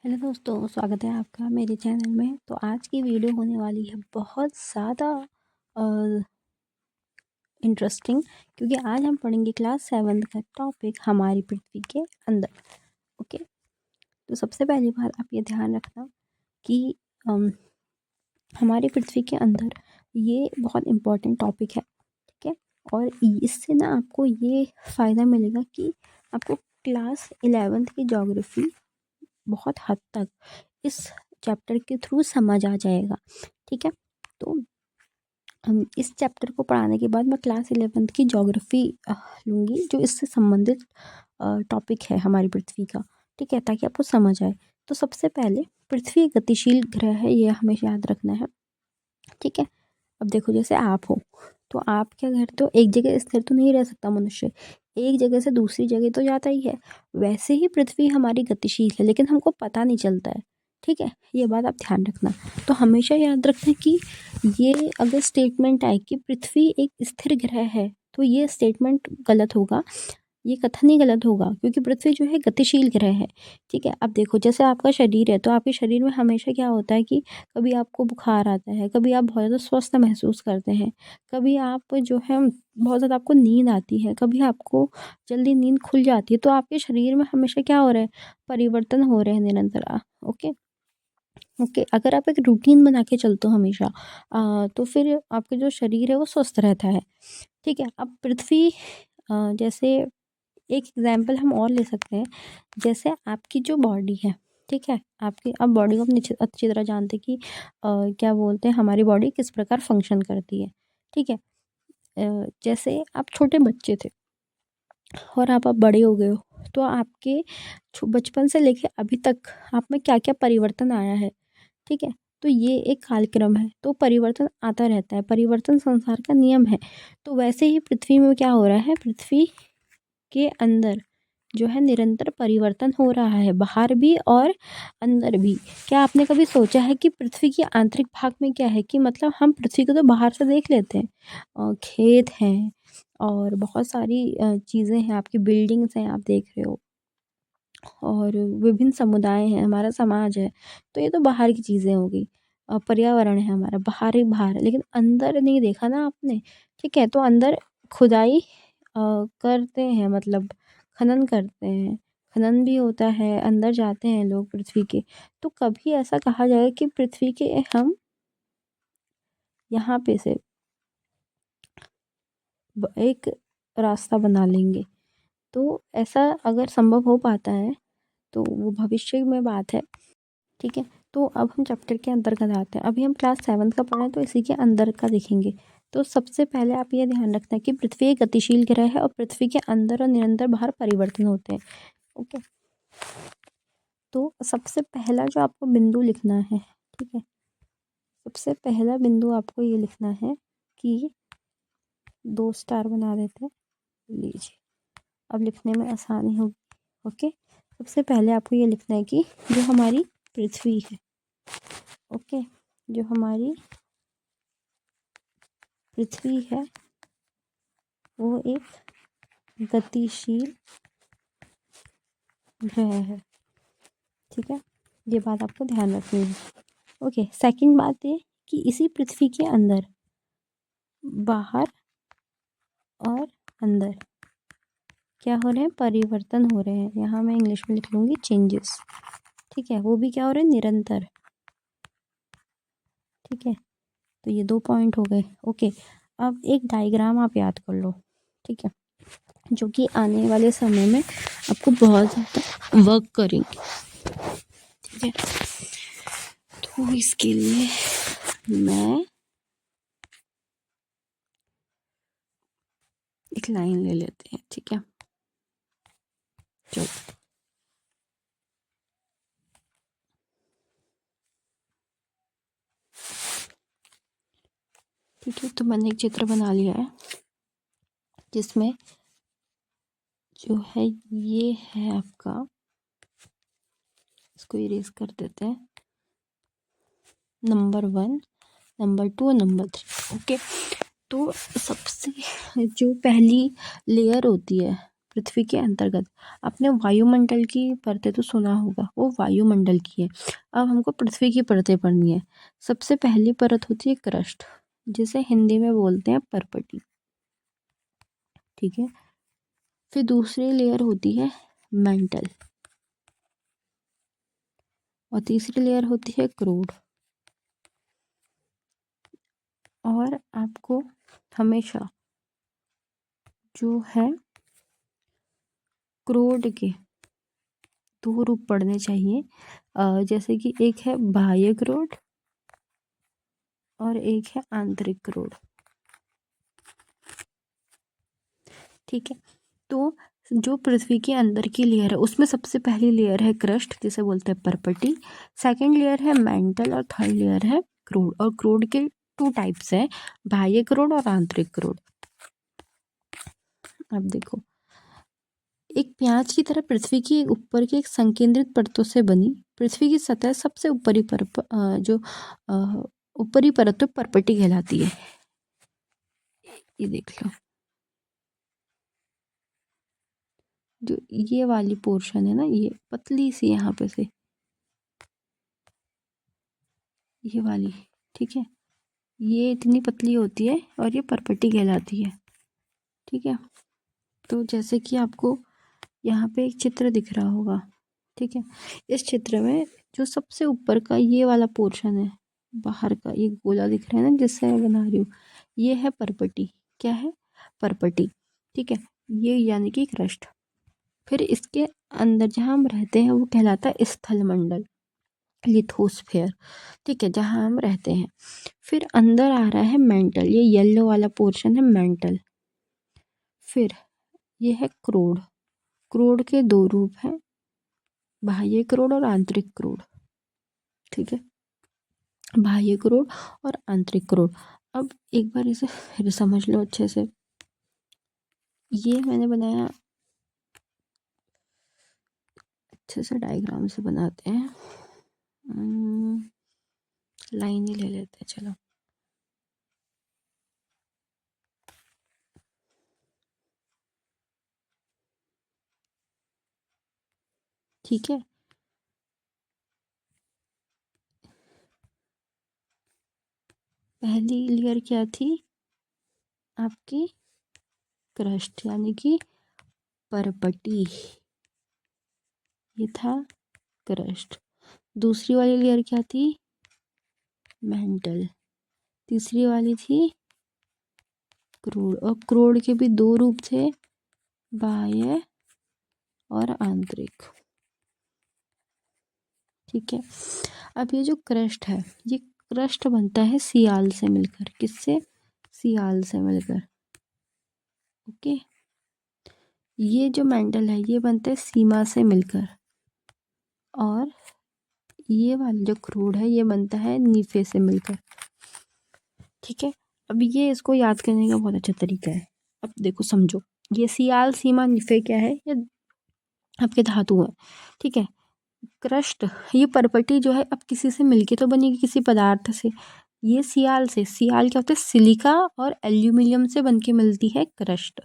Hello दोस्तों, स्वागत है आपका मेरे चैनल में। तो आज की वीडियो होने वाली है बहुत ज़्यादा इंटरेस्टिंग, क्योंकि आज हम पढ़ेंगे क्लास 7 का टॉपिक हमारी पृथ्वी के अंदर। ओके, तो सबसे पहली बात आप ये ध्यान रखना कि अम, हमारी पृथ्वी के अंदर ये बहुत इम्पोर्टेंट टॉपिक है, ठीक है। और इससे ना आपको ये फ़ायदा मिलेगा कि आपको क्लास 11th की ज्योग्राफी बहुत हद तक इस चैप्टर के थ्रू समझ आ जाएगा, ठीक है। तो हम इस चैप्टर को पढ़ाने के बाद मैं क्लास 11th की ज्योग्राफी लूँगी, जो इससे संबंधित टॉपिक है हमारी पृथ्वी का, ठीक है, ताकि आपको समझ आए। तो सबसे पहले पृथ्वी एक गतिशील ग्रह है, ये हमेशा याद रखना है, ठीक है। अब देखो, जैसे आप हो तो आप क्या करते हो, एक जगह स्थिर तो नहीं रह सकता मनुष्य, एक जगह से दूसरी जगह तो जाता ही है। वैसे ही पृथ्वी हमारी गतिशील है, लेकिन हमको पता नहीं चलता है, ठीक है। ये बात आप ध्यान रखना। तो हमेशा याद रखना कि ये अगर स्टेटमेंट आए कि पृथ्वी एक स्थिर ग्रह है, तो ये स्टेटमेंट गलत होगा, ये कथन ही गलत होगा, क्योंकि पृथ्वी जो है गतिशील ग्रह है, ठीक है। अब देखो, जैसे आपका शरीर है, तो आपके शरीर में हमेशा क्या होता है कि कभी आपको बुखार आता है, कभी आप बहुत ज़्यादा स्वस्थ महसूस करते हैं, कभी आप जो है बहुत ज़्यादा आपको नींद आती है, कभी आपको जल्दी नींद खुल जाती है। तो आपके शरीर में हमेशा क्या हो रहा है, परिवर्तन हो रहे हैं निरंतर। ओके ओके, अगर आप एक रूटीन बना के चलते हो हमेशा, तो फिर आपके जो शरीर है वो स्वस्थ रहता है, ठीक है। अब पृथ्वी जैसे एक एग्जाम्पल हम और ले सकते हैं, जैसे आपकी जो बॉडी है, ठीक है, आपकी अब बॉडी को हम अच्छी तरह जानते हैं कि क्या बोलते हैं, हमारी बॉडी किस प्रकार फंक्शन करती है, ठीक है। जैसे आप छोटे बच्चे थे और आप बड़े हो गए हो, तो आपके बचपन से लेके अभी तक आप में क्या क्या परिवर्तन आया है, ठीक है। तो ये एक कालक्रम है, तो परिवर्तन आता रहता है, परिवर्तन संसार का नियम है। तो वैसे ही पृथ्वी में क्या हो रहा है, पृथ्वी के अंदर जो है निरंतर परिवर्तन हो रहा है, बाहर भी और अंदर भी। क्या आपने कभी सोचा है कि पृथ्वी के आंतरिक भाग में क्या है, कि मतलब हम पृथ्वी को तो बाहर से देख लेते हैं, खेत हैं और बहुत सारी चीज़ें हैं, आपकी बिल्डिंग्स हैं, आप देख रहे हो, और विभिन्न समुदाय हैं, हमारा समाज है, तो ये तो बाहर की चीज़ें हो गई। पर्यावरण है हमारा, बाहर ही बाहर है, लेकिन अंदर नहीं देखा ना आपने, ठीक है। तो अंदर खुदाई करते हैं, मतलब खनन करते हैं, खनन भी होता है, अंदर जाते हैं लोग पृथ्वी के। तो कभी ऐसा कहा जाए कि पृथ्वी के हम यहाँ पे से एक रास्ता बना लेंगे, तो ऐसा अगर संभव हो पाता है तो वो भविष्य में बात है, ठीक है। तो अब हम चैप्टर के अंतर्गत आते हैं। अभी हम क्लास 7 का पढ़ रहे हैं, तो इसी के अंदर का देखेंगे। तो सबसे पहले आप ये ध्यान रखना कि पृथ्वी एक गतिशील ग्रह है और पृथ्वी के अंदर और निरंतर बाहर परिवर्तन होते हैं। ओके, तो सबसे पहला जो आपको बिंदु लिखना है, ठीक है, सबसे पहला बिंदु आपको ये लिखना है कि 2 स्टार बना देते हैं, लीजिए, अब लिखने में आसानी होगी। ओके, सबसे पहले आपको ये लिखना है कि जो हमारी पृथ्वी है, ओके, जो हमारी पृथ्वी है वो एक गतिशील ग्रह है, ठीक है। ये बात आपको ध्यान रखनी है। ओके, सेकंड बात ये कि इसी पृथ्वी के अंदर बाहर और अंदर क्या हो रहे हैं, परिवर्तन हो रहे हैं। यहाँ मैं इंग्लिश में लिख लूँगी चेंजेस, ठीक है। वो भी क्या हो रहे हैं, निरंतर, ठीक है। तो ये 2 पॉइंट हो गए। ओके, अब एक डायग्राम आप याद कर लो, ठीक है, जो कि आने वाले समय में आपको बहुत ज़्यादा वर्क करेंगे, ठीक है। तो इसके लिए मैं एक लाइन ले लेते हैं, ठीक है, चलो, ठीक है। तो मैंने एक चित्र बना लिया है, जिसमें जो है ये है आपका, इसको इरेज कर देते हैं, नंबर 1, नंबर 2 और नंबर 3। ओके, तो सबसे जो पहली लेयर होती है, पृथ्वी के अंतर्गत। आपने वायुमंडल की परतें तो सुना होगा, वो वायुमंडल की है। अब हमको पृथ्वी की परतें पढ़नी है। सबसे पहली परत होती है क्रस्ट, जिसे हिंदी में बोलते हैं परपटी, ठीक है। फिर दूसरी लेयर होती है मेंटल, और तीसरी लेयर होती है क्रूड। और आपको हमेशा जो है क्रूड के दो रूप पढ़ने चाहिए, जैसे कि एक है बाह्य क्रूड और एक है आंतरिक क्रूड, ठीक है। तो जो पृथ्वी के अंदर की लेयर है उसमें सबसे पहली लेयर है क्रस्ट, जिसे बोलते हैं परपटी। सेकंड लेयर है मेंटल और थर्ड लेयर है क्रूड। और क्रूड के टू टाइप्स है, बाह्य क्रूड और आंतरिक क्रूड। अब देखो, एक प्याज की तरह पृथ्वी की ऊपर की एक संकेंद्रित परतों से बनी पृथ्वी की सतह सबसे ऊपरी ऊपरी परत तो परपटी कहलाती है। ये देख लो, जो ये वाली पोर्शन है ना, ये पतली सी यहाँ पे से, ये वाली, ठीक है, ये इतनी पतली होती है और ये परपटी कहलाती है, ठीक है। तो जैसे कि आपको यहाँ पे एक चित्र दिख रहा होगा, ठीक है। इस चित्र में जो सबसे ऊपर का ये वाला पोर्शन है, बाहर का ये गोला दिख रहा है ना, जिससे मैं बना रही हूँ, ये है परपटी। क्या है? परपटी, ठीक है। ये यानी कि क्रस्ट। फिर इसके अंदर जहाँ हम रहते हैं वो कहलाता है स्थल मंडल, लिथोस्फेयर, ठीक है, जहाँ हम रहते हैं। फिर अंदर आ रहा है मेंटल, ये येलो वाला पोर्शन है मेंटल। फिर ये है क्रोड। क्रोड के दो रूप हैं, बाह्य क्रोड और आंतरिक क्रोड, ठीक है। बाह्य क्रोड और आंतरिक क्रोड। अब एक बार इसे फिर समझ लो अच्छे से। ये मैंने बनाया, अच्छे से डायग्राम से बनाते हैं, लाइन ही ले लेते हैं, चलो। ठीक है, पहली लेयर क्या थी आपकी? क्रस्ट, यानी कि परपटी, ये था क्रस्ट। दूसरी वाली लेयर क्या थी? मेंटल। तीसरी वाली थी क्रोड। और क्रोड के भी दो रूप थे, बाह्य और आंतरिक, ठीक है। अब ये जो क्रस्ट है, ये क्रस्ट बनता है सियाल से मिलकर। किससे? सियाल से मिलकर, ओके। ये जो मेंटल है ये बनता है सीमा से मिलकर, और ये वाला जो क्रूड है ये बनता है नीफे से मिलकर, ठीक है। अब ये इसको याद करने का बहुत अच्छा तरीका है। अब देखो समझो, ये सियाल, सीमा, निफे क्या है? ये आपके धातु हैं, ठीक है। क्रस्ट, ये परपटी जो है अब किसी से मिलके तो बनेगी, किसी पदार्थ से। ये सियाल से, सियाल क्या होता है? सिलिका और एल्यूमिनियम से बनके मिलती है क्रस्ट।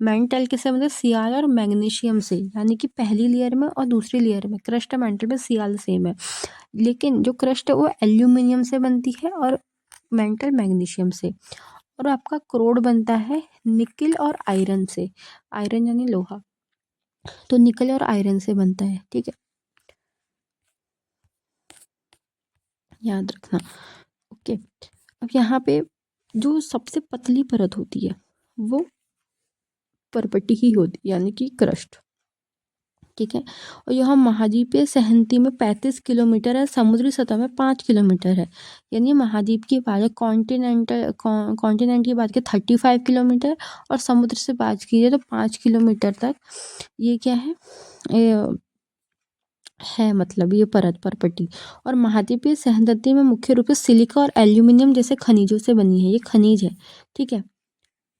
मेंटल किससे बनते? सियाल और मैग्नीशियम से, यानी कि पहली लेयर में और दूसरी लेयर में क्रस्ट मेंटल में सियाल सेम है, लेकिन जो क्रस्ट है वो एल्यूमिनियम से बनती है और मेंटल मैग्नीशियम से। और आपका क्रोड बनता है निकल और आयरन से। आयरन यानी लोहा, तो निकल और आयरन से बनता है, ठीक है, याद रखना, ओके। अब यहाँ पे जो सबसे पतली परत होती है वो परपटी ही होती है, यानी कि क्रस्ट, ठीक है। और यह महाद्वीपीय सहमति में 35 किलोमीटर है, समुद्री सतह में 5 किलोमीटर है। यानी महाद्वीप की बात, कॉन्टिनेंट की बात की 35 किलोमीटर, और समुद्र से बात की जाए तो 5 किलोमीटर तक ये क्या है, मतलब ये परत, परपटी। और महाद्वीपीय सहमति में मुख्य रूप से सिलिका और एल्यूमिनियम जैसे खनिजों से बनी है, ये खनिज है, ठीक है।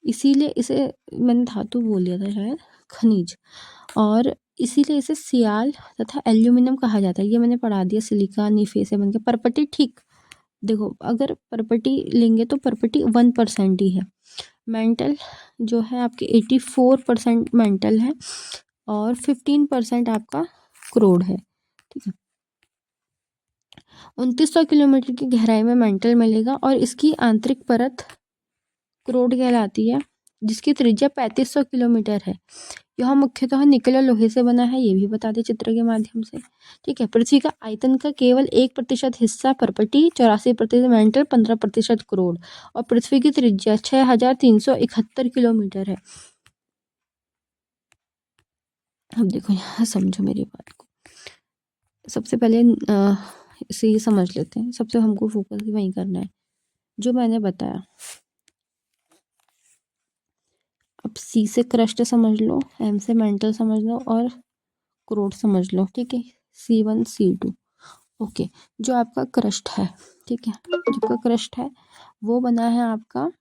इसीलिए इसे मैंने धातु बोल दिया था शायद, खनिज। और इसीलिए इसे सियाल तथा एल्यूमिनियम कहा जाता है। ये मैंने पढ़ा दिया, सिलिका निफे से बनके परपटी, ठीक। देखो, अगर परपटी लेंगे तो परपटी 1% ही है, मेंटल जो है आपके 84% मेंटल है और 15% आपका क्रोड है। ठीक है, 2900 किलोमीटर की गहराई में मेंटल मिलेगा और इसकी आंतरिक परत क्रोड कहलाती है, जिसकी त्रिज्या 3500 किलोमीटर है। यह मुख्यतः निकल और लोहे से बना है, ये भी बता दें चित्र के माध्यम से। ठीक है, पृथ्वी का आयतन का केवल 1% हिस्सा पर्पटी, 84% मेंटल, 15% क्रोड और पृथ्वी की त्रिज्या 6371 किलोमीटर है। अब देखो यहाँ समझो मेरी बात को। सबसे पहले इसे ये समझ लेते हैं, सबसे हमको फोकस वहीं करना है जो मैंने बताया। अब सी से क्रस्ट समझ लो, एम से मेंटल समझ लो और क्रोड समझ लो। ठीक है, C1 C2। ओके, जो आपका क्रस्ट है, ठीक है, जो आपका क्रस्ट है वो बना है आपका,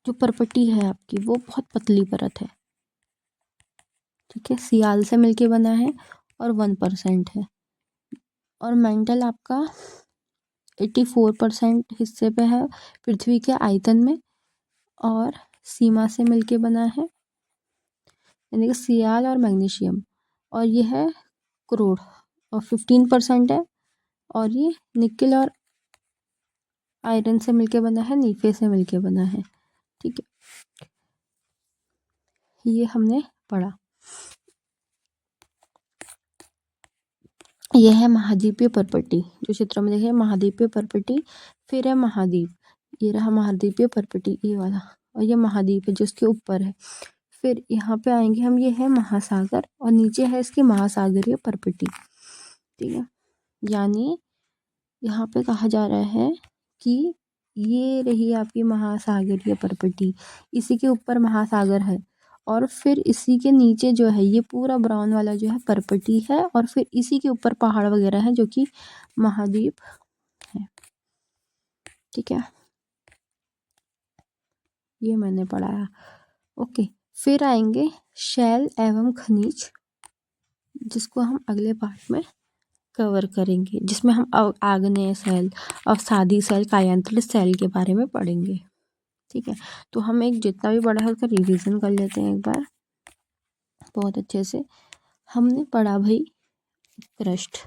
जो परपटी है आपकी वो बहुत पतली परत है। ठीक है, सियाल से मिलके बना है और 1% है। और मेंटल आपका 84% हिस्से पे है पृथ्वी के आयतन में और सीमा से मिलके बना है, यानी कि सियाल और मैग्नीशियम। और ये है क्रोड और 15% है और ये निकेल और आयरन से मिलके बना है, नीफे से मिलके बना है। ठीक है, ये हमने पढ़ा। यह है महाद्वीपीय परपटी, जो चित्र में देखे महाद्वीपीय परपटी। फिर है महाद्वीप, ये रहा महाद्वीपीय परपटी ये वाला, और ये महाद्वीप है जो इसके ऊपर है। फिर यहाँ पे आएंगे हम, ये है महासागर और नीचे है इसकी महासागरीय परपटी। ठीक है, यानी यहाँ पे कहा जा रहा है कि ये रही आपकी महासागरीय परपटी, इसी के ऊपर महासागर है और फिर इसी के नीचे जो है ये पूरा ब्राउन वाला जो है परपटी है और फिर इसी के ऊपर पहाड़ वगैरह है जो कि महाद्वीप है। ठीक है, ये मैंने पढ़ाया। ओके, फिर आएंगे शैल एवं खनिज, जिसको हम अगले पार्ट में कवर करेंगे, जिसमें हम आग्नेय सेल, अवसादी सेल, कायांतरित सेल के बारे में पढ़ेंगे। ठीक है, तो हम एक जितना भी पढ़ा है उसका रिवीजन कर लेते हैं एक बार बहुत अच्छे से। हमने पढ़ा भाई क्रस्ट।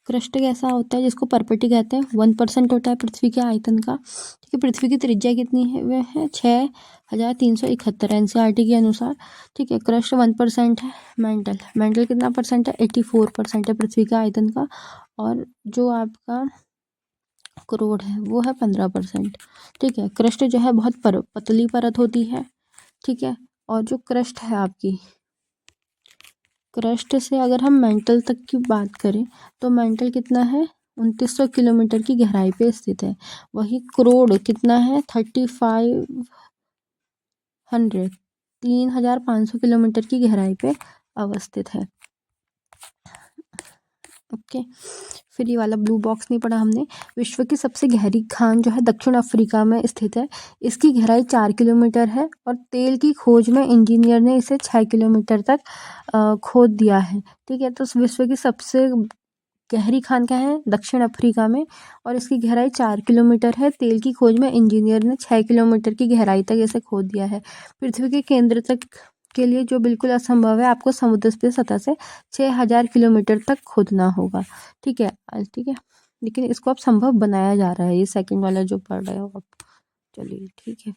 क्रस्ट कैसा होता है, जिसको परपटी कहते हैं, 1% होता है पृथ्वी के आयतन का। ठीक है, पृथ्वी की त्रिज्या कितनी है, वह है 6371 NCERT के अनुसार। ठीक है, क्रस्ट 1% है। मेंटल, मेंटल कितना परसेंट है, 84% है पृथ्वी का आयतन का। और जो आपका क्रोड है वो है 15%। ठीक है, क्रस्ट जो है बहुत पतली परत होती है। ठीक है, और जो क्रस्ट है आपकी, क्रस्ट से अगर हम मेंटल तक की बात करें तो मेंटल कितना है, 2900 किलोमीटर की गहराई पे स्थित है। वही क्रोड कितना है, 3500 किलोमीटर की गहराई पे अवस्थित है। ओके, फिर ये वाला ब्लू बॉक्स नहीं पढ़ा हमने। विश्व की सबसे गहरी खान जो है दक्षिण अफ्रीका में स्थित है। इसकी गहराई 4 किलोमीटर है और तेल की खोज में इंजीनियर ने इसे 6 किलोमीटर तक खोद दिया है। ठीक है, तो विश्व की सबसे गहरी खान क्या है, दक्षिण अफ्रीका में, और इसकी गहराई 4 किलोमीटर है। तेल की खोज में इंजीनियर ने 6 किलोमीटर की गहराई तक इसे खोद दिया है। पृथ्वी के केंद्र तक के लिए जो बिल्कुल असंभव है, आपको समुद्र की सतह से 6000 किलोमीटर तक खोदना होगा। ठीक है, ठीक है, लेकिन इसको अब संभव बनाया जा रहा है। ये सेकंड वाला जो पढ़ रहे हो आप, चलिए ठीक है।